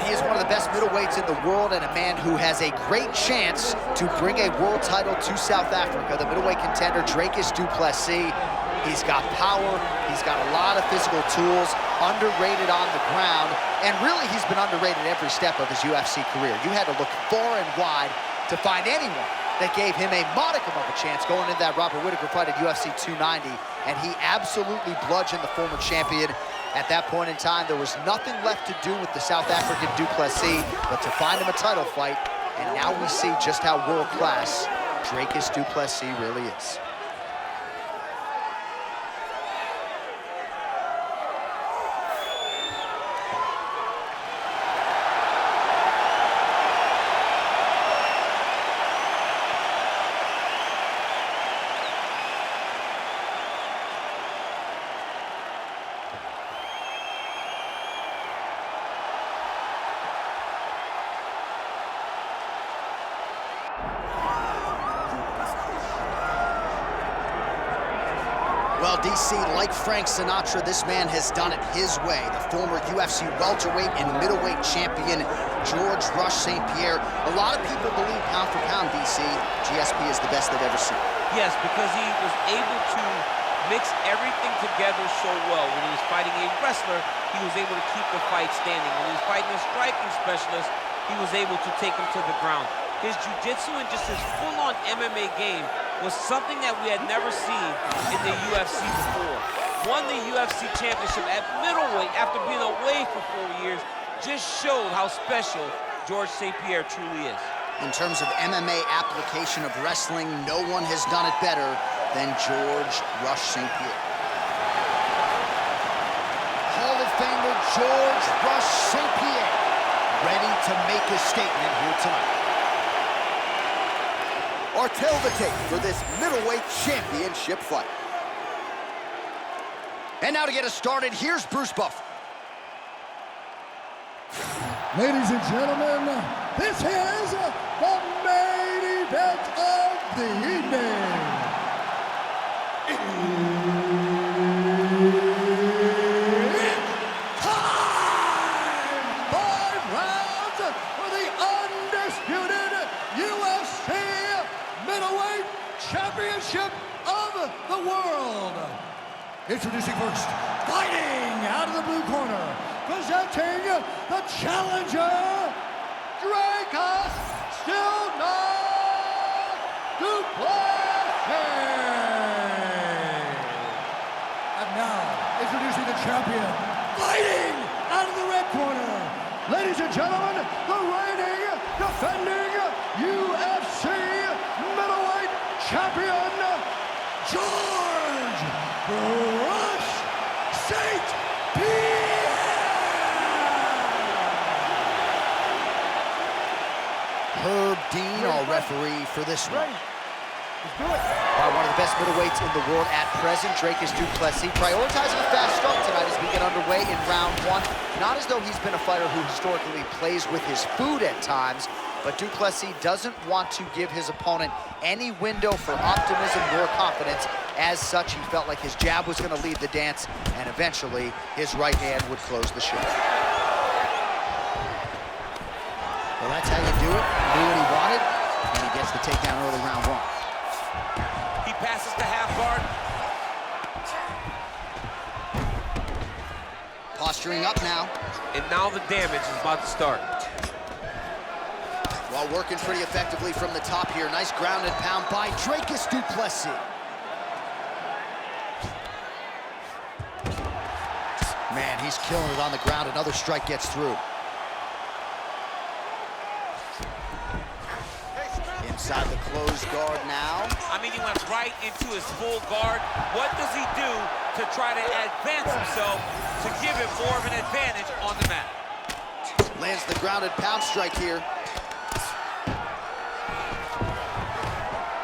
right, he is one of the best middleweights in the world and a man who has a great chance to bring a world title to South Africa. The middleweight contender, Dricus Du Plessis. He's got power, he's got a lot of physical tools, underrated on the ground, and really he's been underrated every step of his UFC career. You had to look far and wide to find anyone that gave him a modicum of a chance going into that Robert Whittaker fight at UFC 290, and he absolutely bludgeoned the former champion. At that point in time, there was nothing left to do with the South African Du Plessis but to find him a title fight, and now we see just how world-class Dricus Du Plessis really is. Well, DC, like Frank Sinatra, this man has done it his way. The former UFC welterweight and middleweight champion, George Rush St-Pierre. A lot of people believe pound for pound, DC, GSP is the best they've ever seen. Yes, because he was able to mix everything together so well. When he was fighting a wrestler, he was able to keep the fight standing. When he was fighting a striking specialist, he was able to take him to the ground. His jiu-jitsu and just his full-on MMA game was something that we had never seen in the UFC before. Won the UFC championship at middleweight after being away for 4 years. Just showed how special George St-Pierre truly is. In terms of MMA application of wrestling, no one has done it better than George Rush St-Pierre. Hall of Famer George Rush St-Pierre, ready to make his statement here tonight. Or tell the tape for this middleweight championship fight. And now to get us started, here's Bruce Buffer. Ladies and gentlemen, this is the main event of the evening. It's time! 5 rounds for the undisputed UFC middleweight championship of the world. Introducing first, fighting out of the blue corner, presenting the challenger, Dricus Du Plessis. And now, introducing the champion, fighting out of the red corner, ladies and gentlemen, the reigning, defending UFC middleweight champion, George Rush St-Pierre. Herb Dean, our referee for this one. Let's do it. One of the best middleweights in the world at present, Dricus Du Plessis, prioritizing a fast start tonight as we get underway in round 1. Not as though he's been a fighter who historically plays with his food at times, but Du Plessis doesn't want to give his opponent any window for optimism nor confidence. As such, he felt like his jab was going to lead the dance, and eventually his right hand would close the show. Well, that's how you do it. He knew what he wanted, and he gets the takedown early round 1. He passes the half guard. Posturing up now. And now the damage is about to start. While working pretty effectively from the top here. Nice ground and pound by Dricus Du Plessis. Man, he's killing it on the ground. Another strike gets through. Inside the closed guard now. I mean, he went right into his full guard. What does he do to try to advance himself to give him more of an advantage on the mat? Lands the grounded pound strike here.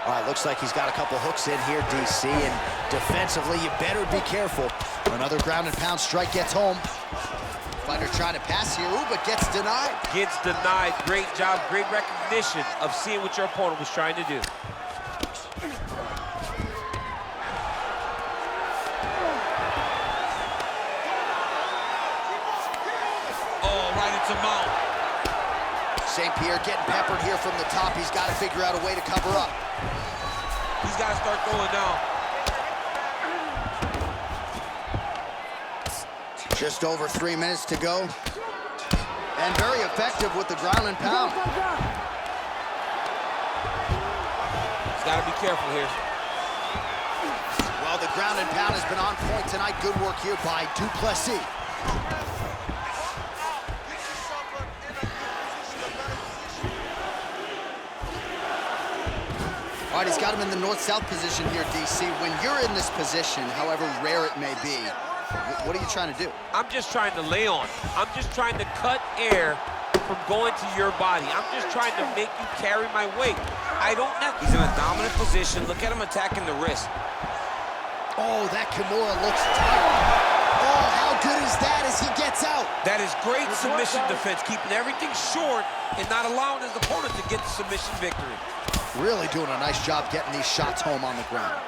All right, looks like he's got a couple hooks in here, DC, and defensively, you better be careful. Another ground and pound strike gets home. Fighter trying to pass here, ooh, but gets denied. Gets denied. Great job, great recognition of seeing what your opponent was trying to do. Oh, right into mount. St-Pierre getting peppered here from the top. He's got to figure out a way to cover up. He's got to start throwing now. Just over 3 minutes to go. And very effective with the ground and pound. He's got to be careful here. Well, the ground and pound has been on point tonight. Good work here by Du Plessis. All right, he's got him in the north-south position here, DC. When you're in this position, however rare it may be, what are you trying to do? I'm just trying to lay on. I'm just trying to cut air from going to your body. I'm just trying to make you carry my weight. I don't have... He's in a dominant position. Look at him attacking the wrist. Oh, that Kimura looks tight. Oh, how good is that as he gets out? That is great submission defense, keeping everything short and not allowing his opponent to get the submission victory. Really doing a nice job getting these shots home on the ground.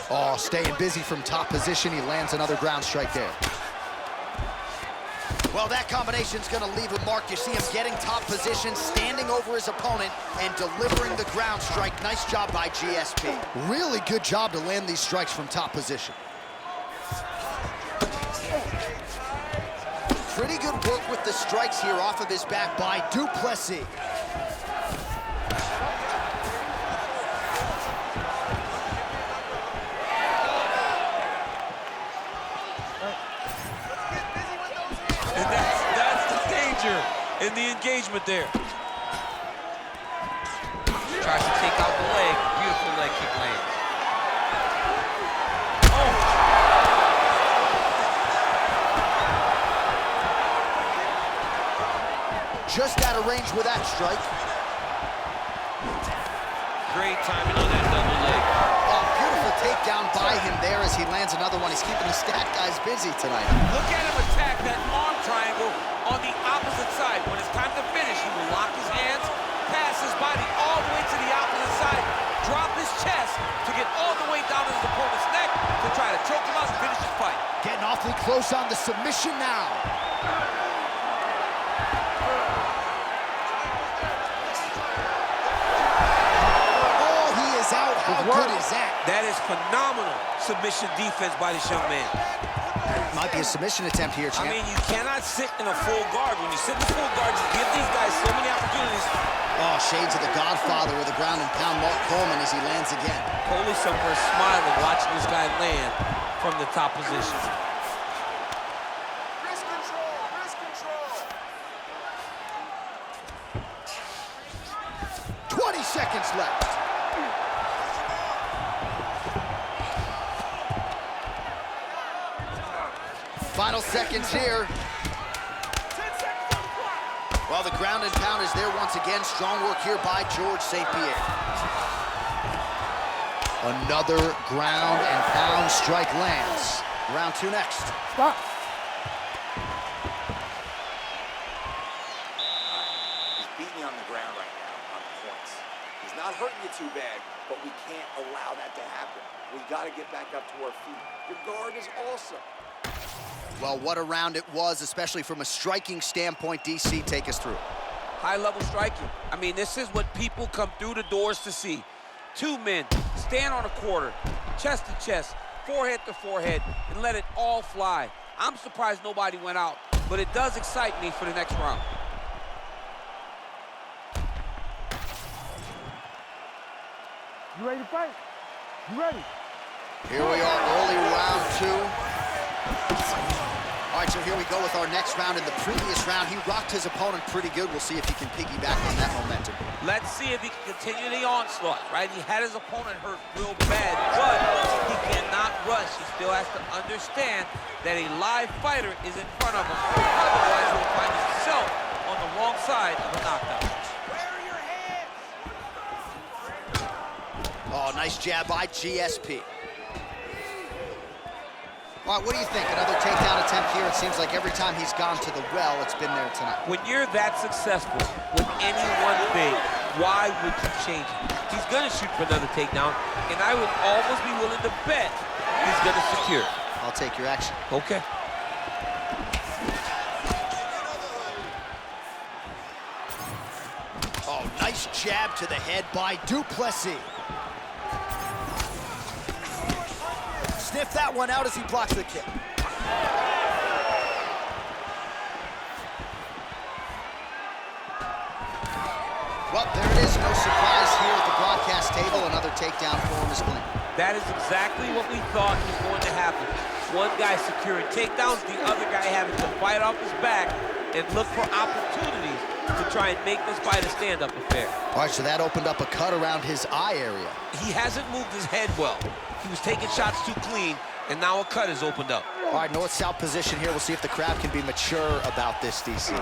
Oh, staying busy from top position. He lands another ground strike there. Well, that combination's gonna leave a mark. You see him getting top position, standing over his opponent, and delivering the ground strike. Nice job by GSP. Really good job to land these strikes from top position. Pretty good work with the strikes here off of his back by Du Plessis. In the engagement there. Tries to take out the leg. Beautiful leg kick lands. Oh! Just out of range with that strike. Great timing on that double leg. Oh, beautiful takedown by him there as he lands another one. He's keeping the stat guys busy tonight. Look at him attack that arm triangle on the opposite side. When it's time to finish, he will lock his hands, pass his body all the way to the opposite side, drop his chest to get all the way down to his opponent's neck to try to choke him out and finish his fight. Getting awfully close on the submission now. Oh, he is out. How good is that? That is phenomenal submission defense by this young man. Might be a submission attempt here, champ. I mean, you cannot sit in a full guard. When you sit in a full guard, you give these guys so many opportunities. Oh, shades of the Godfather with a ground and pound. Mark Coleman as he lands again. Coley somewhere smiling, watching this guy land from the top position. Wrist control, wrist control. 20 seconds left. Final seconds here. Well, the ground and pound is there once again. Strong work here by George St-Pierre. Another ground and pound strike lands. Round two next. Stop. He's beating you on the ground right now on points. He's not hurting you too bad, but we can't allow that to happen. We got to get back up to our feet. Your guard is awesome. Well, what a round it was, especially from a striking standpoint. DC, take us through. High-level striking. I mean, this is what people come through the doors to see. Two men stand on a quarter, chest to chest, forehead to forehead, and let it all fly. I'm surprised nobody went out, but it does excite me for the next round. You ready to fight? You ready? Here we are, early round two. All right, so here we go with our next round. In the previous round, he rocked his opponent pretty good. We'll see if he can piggyback on that momentum. Let's see if he can continue the onslaught, right? He had his opponent hurt real bad, but he cannot rush. He still has to understand that a live fighter is in front of him. Otherwise, he'll find himself on the wrong side of a knockdown. Oh, nice jab by GSP. All right, what do you think? Another takedown attempt here. It seems like every time he's gone to the well, it's been there tonight. When you're that successful with any one thing, why would you change it? He's gonna shoot for another takedown, and I would almost be willing to bet he's gonna secure it. I'll take your action. Okay. Oh, nice jab to the head by Du Plessis. Sniff that one out as he blocks the kick. Well, there it is. No surprise here at the broadcast table. Another takedown for him is planned. That is exactly what we thought was going to happen. One guy securing takedowns, the other guy having to fight off his back and look for opportunities to try and make this fight a stand-up affair. All right, so that opened up a cut around his eye area. He hasn't moved his head well. He was taking shots too clean, and now a cut has opened up. All right, north-south position here. We'll see if the crowd can be mature about this, DC.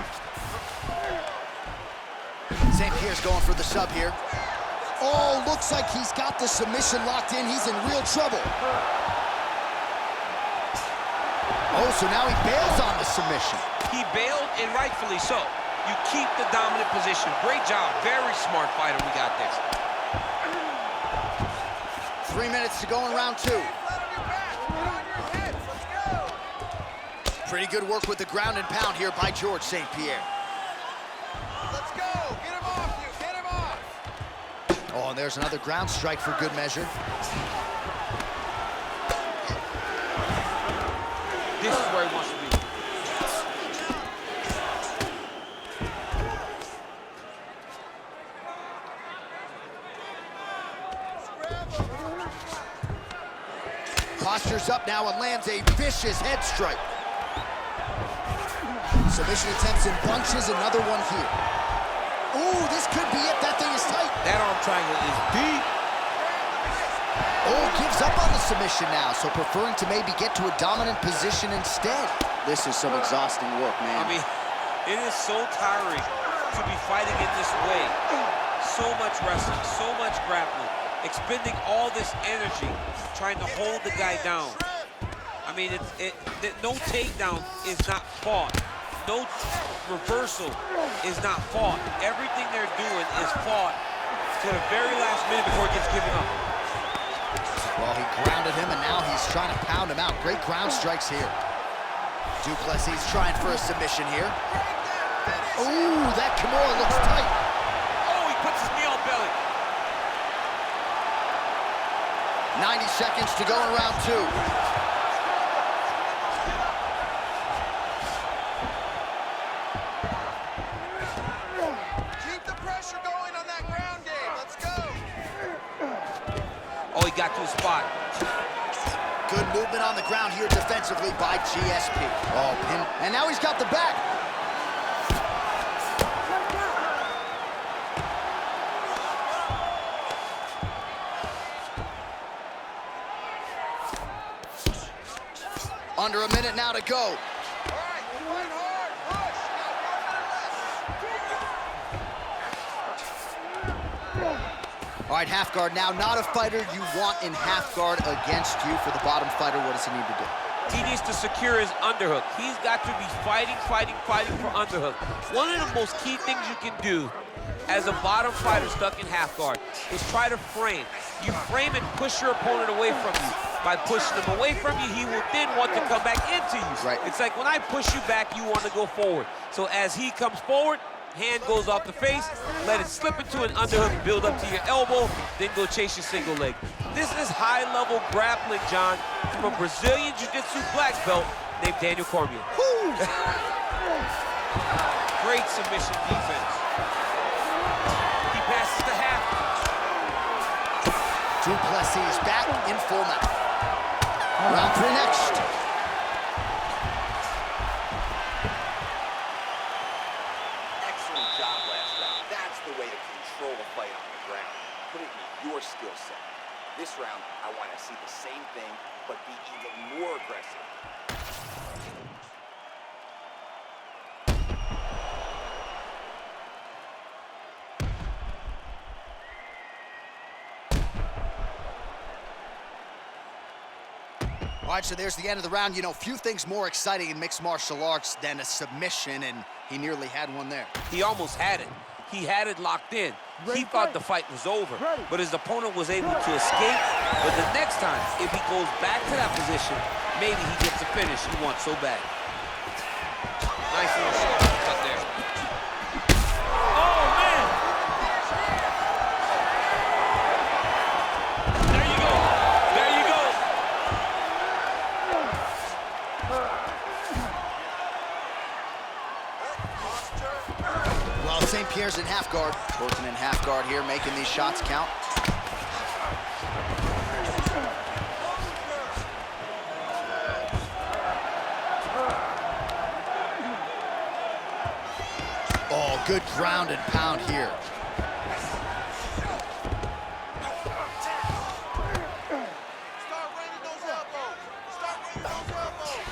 St-Pierre's going for the sub here. Oh, looks like he's got the submission locked in. He's in real trouble. Oh, so now he bails on the submission. He bailed, and rightfully so. You keep the dominant position. Great job. Very smart fighter. We got this. 3 minutes to go in round 2. Pretty good work with the ground and pound here by George St-Pierre. Let's go. Get him off you. Get him off. Oh, and there's another ground strike for good measure. This is where he wants to be. Postures up now and lands a vicious head strike. Submission attempts in bunches, another one here. Ooh, this could be it. That thing is tight. That arm triangle is deep. Oh, gives up on the submission now, so preferring to maybe get to a dominant position instead. This is some exhausting work, man. I mean, it is so tiring to be fighting in this way. So much wrestling, so much grappling, expending all this energy, trying to hold the guy down. I mean, no takedown is not fought. No reversal is not fought. Everything they're doing is fought to the very last minute before it gets given up. Well, he grounded him, and now he's trying to pound him out. Great ground strikes here. Du Plessis trying for a submission here. Ooh, that Kimura looks tight. Oh, he puts his knee on belly. 90 seconds to go in round 2. Oh, he got to his spot. Good movement on the ground here defensively by GSP. Oh, pin. And now he's got the back. Under a minute now to go. All right, half guard now. Not a fighter you want in half guard against you. For the bottom fighter, what does he need to do? He needs to secure his underhook. He's got to be fighting for underhook. One of the most key things you can do as a bottom fighter stuck in half guard is try to frame. You frame and push your opponent away from you. By pushing him away from you, he will then want to come back into you. Right. It's like when I push you back, you want to go forward. So as he comes forward, hand goes off the face, let it slip into an underhook, build up to your elbow, then go chase your single leg. This is high-level grappling, John, from a Brazilian Jiu-Jitsu black belt named Daniel Cormier. Great submission defense. He passes the half. Du Plessis is back in full mount. Round 3 next. Excellent job last round. That's the way to control a fight on the ground. Put it in your skill set. This round, I want to see the same thing, but be even more aggressive. All right, so there's the end of the round. You know, few things more exciting in mixed martial arts than a submission, and he nearly had one there. He almost had it. He had it locked in. He thought the fight was over, but his opponent was able to escape. But the next time, if he goes back to that position, Maybe he gets the finish he wants so bad. Nice little shot cut there. Oh, man! There you go. There you go. Well, St-Pierre's in half guard. Working in half guard here, making these shots count. Oh, good ground and pound here. Start raining those elbows. Start raining those elbows.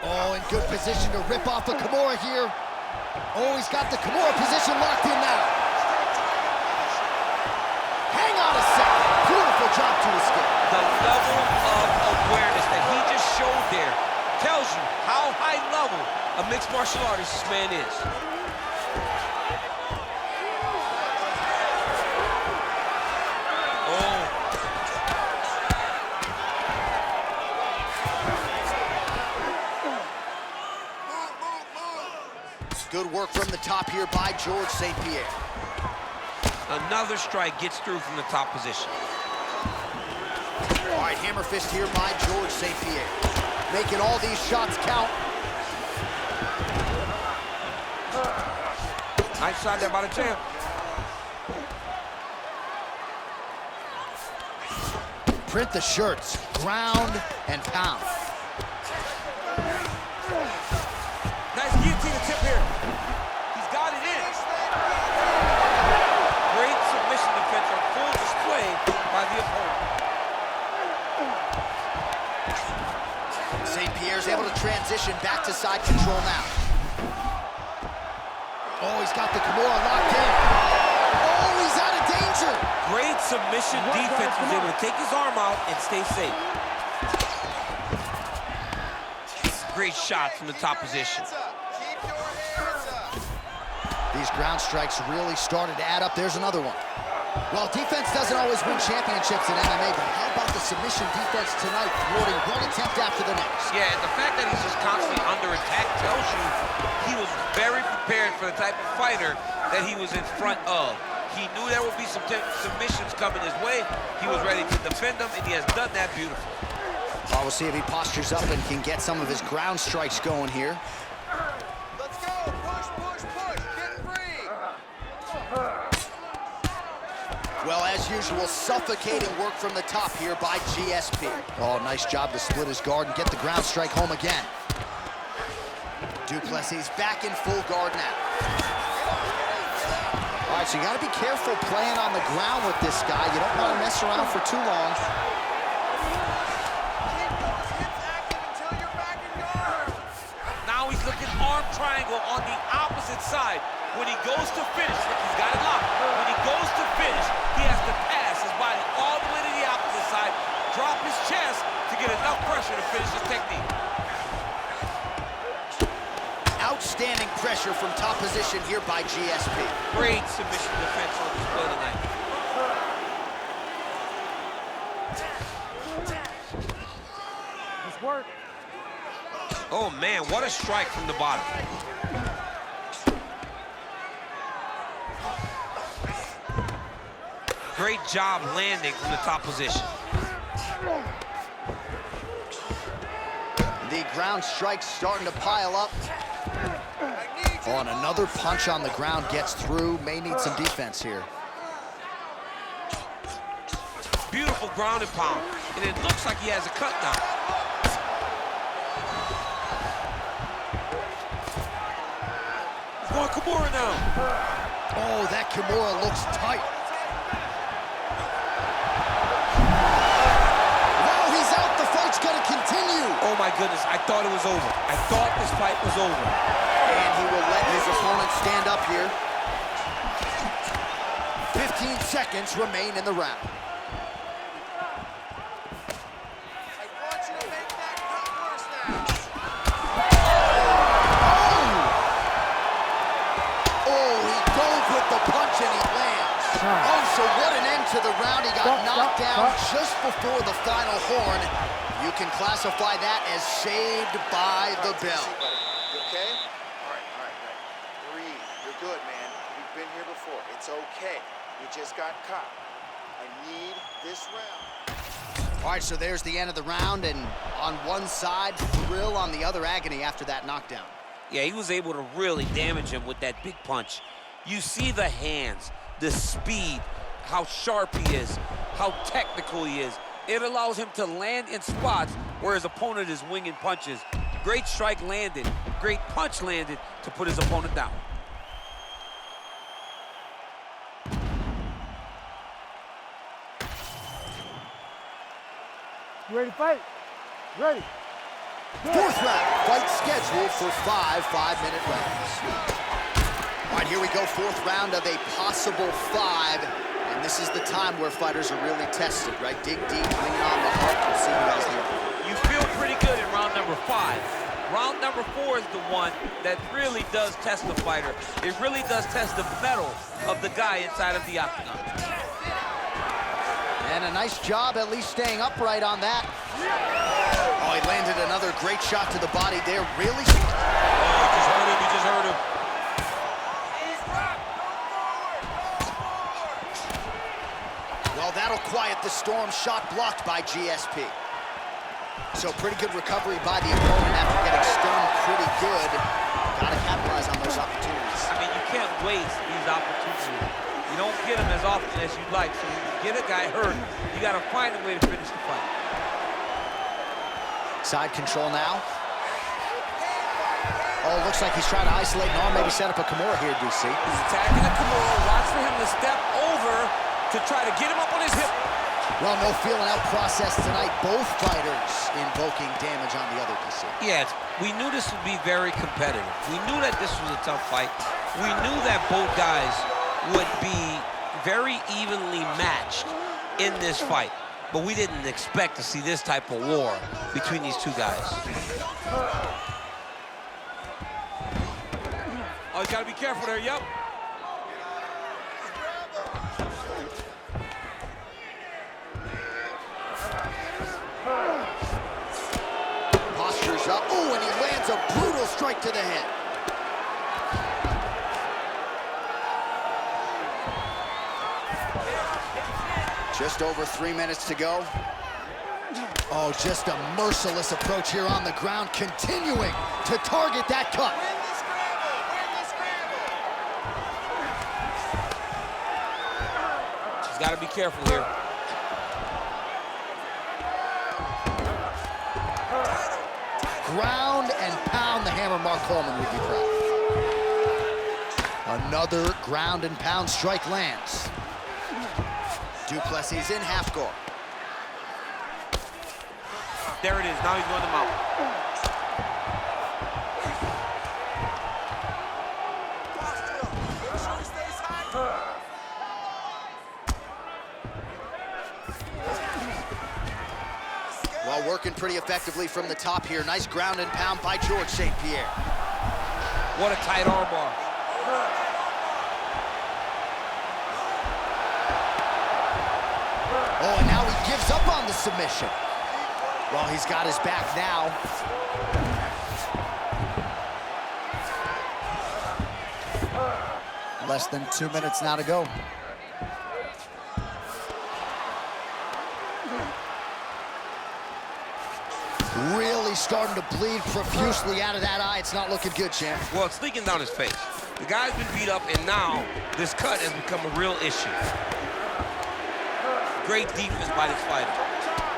Oh, in good position to rip off the Kimura here. Oh, he's got the Kimura position locked in now. Hang on a second. Beautiful job to escape. The level of awareness that he just showed there tells you how high level a mixed martial artist this man is. Oh. Good work from the top here by George St-Pierre. Another strike gets through from the top position. All right, hammer fist here by George St-Pierre. Making all these shots count. Nice shot there by the champ. Print the shirts, ground and pound. Nice guillotine attempt here. He's got it in. Great submission defense on full display by the opponent. St-Pierre's able to transition back to side control now. Oh, he's got the Kimura locked in. Oh, he's out of danger. Great submission defense. He was able to take his arm out and stay safe. Great shot from the top position. Keep your hands up. These ground strikes really started to add up. There's another one. Well, defense doesn't always win championships in MMA, but how about the submission defense tonight, thwarting one attempt after the next? Yeah, and the fact that he's just constantly under attack tells you he was very prepared for the type of fighter that he was in front of. He knew there would be some submissions coming his way. He was ready to defend them, and he has done that beautifully. Well, we'll see if he postures up and can get some of his ground strikes going here. Let's go. Push, push, push. Get free. Well, as usual, suffocating work from the top here by GSP. Oh, nice job to split his guard and get the ground strike home again. Du Plessis back in full guard now. All right, so you got to be careful playing on the ground with this guy. You don't want to mess around for too long. Keep those hips active until you're back in guard. Now he's looking arm triangle on the opposite side. When he goes to finish, look, he's got it locked. When he goes to finish, he has to pass his body all the way to the opposite side, drop his chest to get enough pressure to finish his technique. Outstanding pressure from top position here by GSP. Great submission defense on display tonight. Nice work. Oh, man, what a strike from the bottom. Great job landing from the top position. The ground strikes starting to pile up. Oh, and another punch on the ground gets through. May need some defense here. Beautiful ground and pound. And it looks like he has a cut now. He's going Kimura now. Oh, that Kimura looks tight. Wow, he's out. The fight's gonna continue. Oh my goodness, I thought it was over. I thought this fight was over. And he will let his opponent stand up here. 15 seconds remain in the round. I want you to make that cut worse now. Oh, he goes with the punch and he lands. Oh, so what an end to the round. He got knocked down just before the final horn. You can classify that as saved by the bell. You okay? All right. Breathe. You're good, man. We've been here before. It's okay. You just got caught. I need this round. All right, so there's the end of the round, and on one side, thrill, on the other, agony after that knockdown. Yeah, he was able to really damage him with that big punch. You see the hands, the speed, how sharp he is, how technical he is. It allows him to land in spots where his opponent is winging punches. Great strike landed, great punch landed to put his opponent down. You ready to fight? Ready. Fourth round, fight scheduled for 5 5-minute rounds. All right, here we go, fourth round of a possible 5. And this is the time where fighters are really tested, right? Dig deep, lean on the heart. We'll see who has the upper. You feel pretty good in round number 5. Round number 4 is the one that really does test the fighter. It really does test the mettle of the guy inside of the octagon. And a nice job at least staying upright on that. Oh, he landed another great shot to the body there. Really? Oh, he just hurt him. Well, that'll quiet the storm. Shot blocked by GSP. So pretty good recovery by the opponent after getting stunned pretty good. Gotta capitalize on those opportunities. I mean, you can't waste these opportunities. You don't get them as often as you'd like. So when you get a guy hurt, you gotta find a way to finish the fight. Side control now. Oh, looks like he's trying to isolate an arm, maybe set up a Kimura here, DC. He's attacking the Kimura. Watch for him to step over to try to get him up on his hip. Well, no feeling out process tonight. Both fighters invoking damage on the other, DC. Yeah, we knew this would be very competitive. We knew that this was a tough fight. We knew that both guys would be very evenly matched in this fight. But we didn't expect to see this type of war between these two guys. Oh, you gotta be careful there, yep. Posture's up. Oh, and he lands a brutal strike to the head. Just over 3 minutes to go. Oh, just a merciless approach here on the ground, continuing to target that cut. He's got to be careful here. Ground and pound, the hammer Mark Coleman would be proud. Another ground and pound strike lands. Du Plessis in half guard. There it is, now he's going to mount. Well, working pretty effectively from the top here. Nice ground and pound by George St-Pierre. What a tight armbar. Oh, and now he gives up on the submission. Well, he's got his back now. Less than 2 minutes now to go. Really starting to bleed profusely out of that eye. It's not looking good, champ. Well, it's leaking down his face. The guy's been beat up, and now this cut has become a real issue. Great defense by this fighter.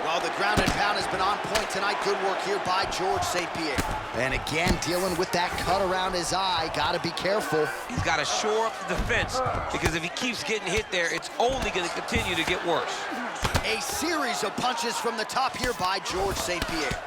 Well, the ground and pound has been on point tonight. Good work here by George St-Pierre. And again, dealing with that cut around his eye. Gotta be careful. He's got to shore up the defense, because if he keeps getting hit there, it's only going to continue to get worse. A series of punches from the top here by George St-Pierre.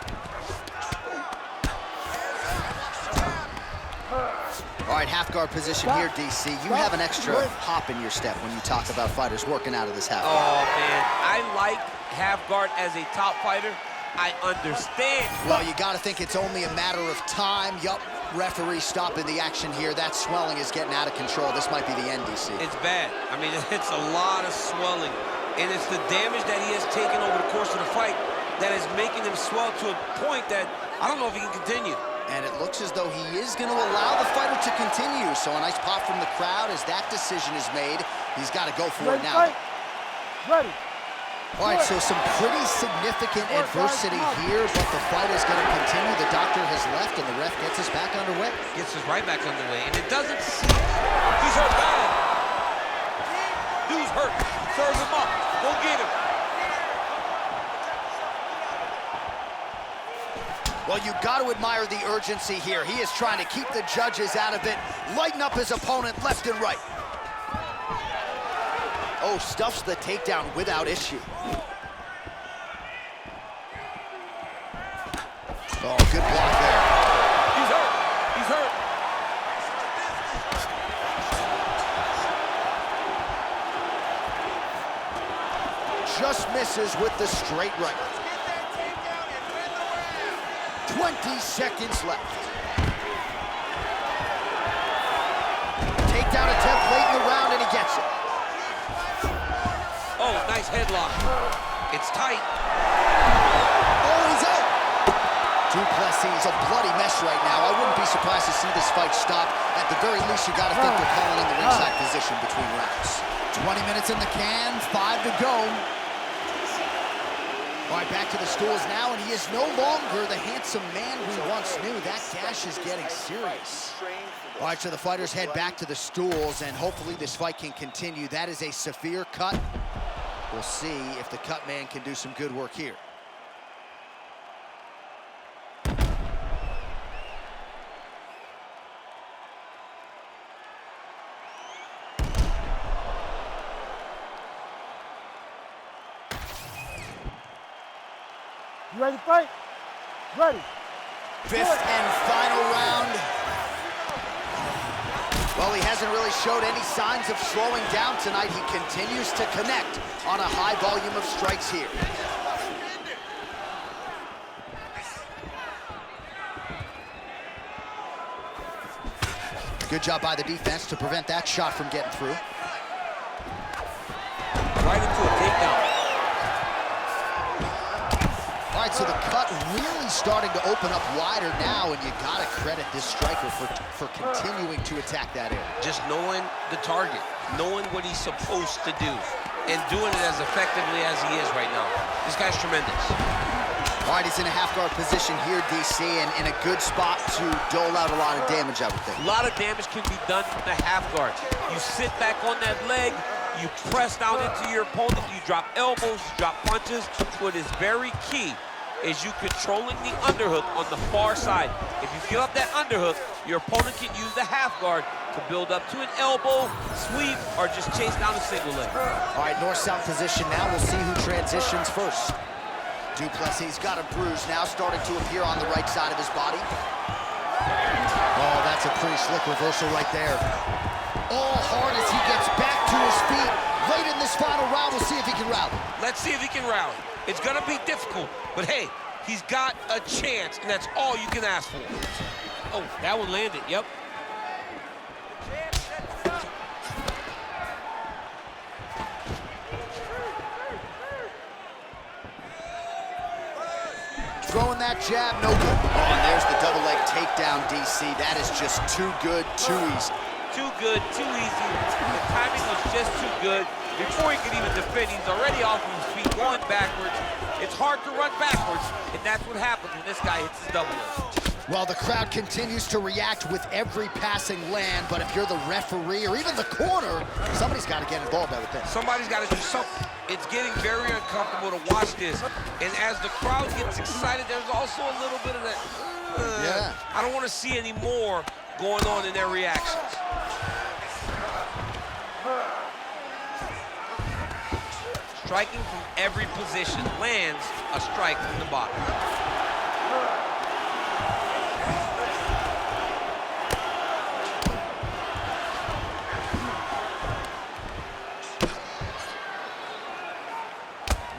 All right, half guard position here, DC. You have an extra hop in your step when you talk about fighters working out of this half guard. Oh, man, I like half guard as a top fighter. I understand. Well, you got to think it's only a matter of time. Yup, referee stopping the action here. That swelling is getting out of control. This might be the end, DC. It's bad. I mean, it's a lot of swelling And it's the damage that he has taken over the course of the fight that is making him swell to a point that I don't know if he can continue. And it looks as though he is going to allow the fighter to continue. So a nice pop from the crowd as that decision is made. He's got to go for it now. Ready. All right, so some pretty significant adversity here, but the fight is going to continue. The doctor has left, and the ref gets us back underway. Gets us right back underway, and it doesn't seem... He's hurt bad. Dude's hurt. Serve him up. Go get him. Well, you got to admire the urgency here. He is trying to keep the judges out of it, lighten up his opponent left and right. Oh, stuffs the takedown without issue. Oh, good block there. He's hurt. He's hurt. Just misses with the straight right. 20 seconds left. Takedown attempt late in the round, and he gets it. Oh, nice headlock. It's tight. Oh, he's out. Du Plessis is a bloody mess right now. I wouldn't be surprised to see this fight stop. At the very least, you got to think they're calling in the ringside position between rounds. 20 minutes in the can, 5 to go. All right, back to the stools now, and he is no longer the handsome man we once knew. That gash is getting serious. All right, so the fighters head back to the stools, and hopefully this fight can continue. That is a severe cut. We'll see if the cut man can do some good work here. You ready to fight? Ready. Fifth and final round. Well, he hasn't really showed any signs of slowing down tonight. He continues to connect on a high volume of strikes here. Good job by the defense to prevent that shot from getting through. Right into a takedown. All right, so the cut really starting to open up wider now, and you gotta credit this striker for continuing to attack that area. Just knowing the target, knowing what he's supposed to do, and doing it as effectively as he is right now. This guy's tremendous. All right, he's in a half-guard position here, DC, and in a good spot to dole out a lot of damage, I would think. A lot of damage can be done from the half guard. You sit back on that leg, you press down into your opponent, you drop elbows, you drop punches. What is very key is you controlling the underhook on the far side. If you give up that underhook, your opponent can use the half guard to build up to an elbow, sweep, or just chase down a single leg. All right, north-south position now. We'll see who transitions first. Du Plessis got a bruise now starting to appear on the right side of his body. Oh, that's a pretty slick reversal right there. All hard as he gets back to his feet. Late in this final round, we'll see if he can rally. Let's see if he can rally. It's gonna be difficult, but hey, he's got a chance, and that's all you can ask for. Oh, that one landed, yep. Throwing that jab, no good. Oh, and there's the double leg takedown, DC. That is just too good, too easy. Too good, too easy. The timing was just too good. Before he could even defend, he's already off of his feet, going backwards. It's hard to run backwards, and that's what happens when this guy hits his double leg. Well, the crowd continues to react with every passing land, but if you're the referee or even the corner, somebody's got to get involved, I would think. Somebody's got to do something. It's getting very uncomfortable to watch this. And as the crowd gets excited, there's also a little bit of that, yeah. I don't want to see any more going on in their reactions. Striking from every position, lands a strike from the bottom.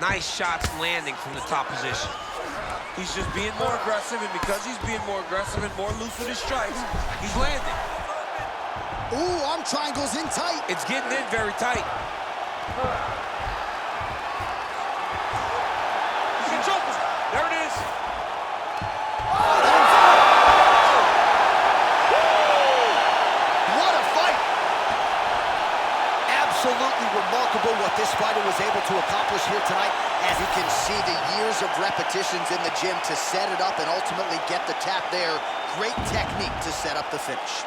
Nice shots landing from the top position. He's just being more aggressive, and because he's being more aggressive and more loose with his strikes, he's landing. Ooh, arm triangles in tight. It's getting in very tight. to accomplish here tonight. As you can see, the years of repetitions in the gym to set it up and ultimately get the tap there. Great technique to set up the finish.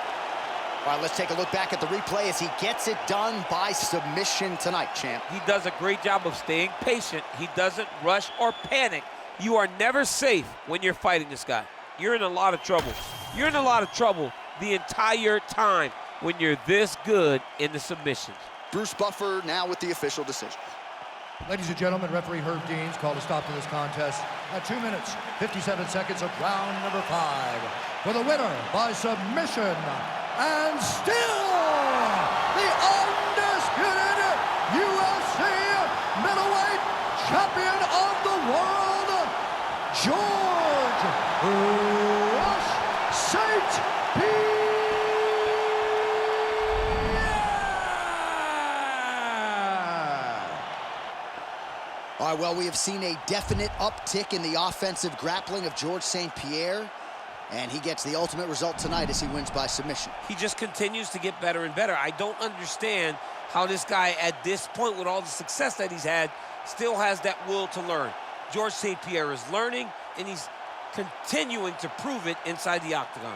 All right, let's take a look back at the replay as he gets it done by submission tonight, champ. He does a great job of staying patient. He doesn't rush or panic. You are never safe when you're fighting this guy. You're in a lot of trouble. You're in a lot of trouble the entire time when you're this good in the submissions. Bruce Buffer now with the official decision. Ladies and gentlemen, referee Herb Deans called a stop to this contest at 2 minutes, 57 seconds of round number 5. For the winner by submission, and still the undisputed UFC middleweight champion of the world, George St-Pierre. All right, well, we have seen a definite uptick in the offensive grappling of George St-Pierre, and he gets the ultimate result tonight as he wins by submission. He just continues to get better and better. I don't understand how this guy, at this point, with all the success that he's had, still has that will to learn. George St-Pierre is learning, and he's continuing to prove it inside the octagon.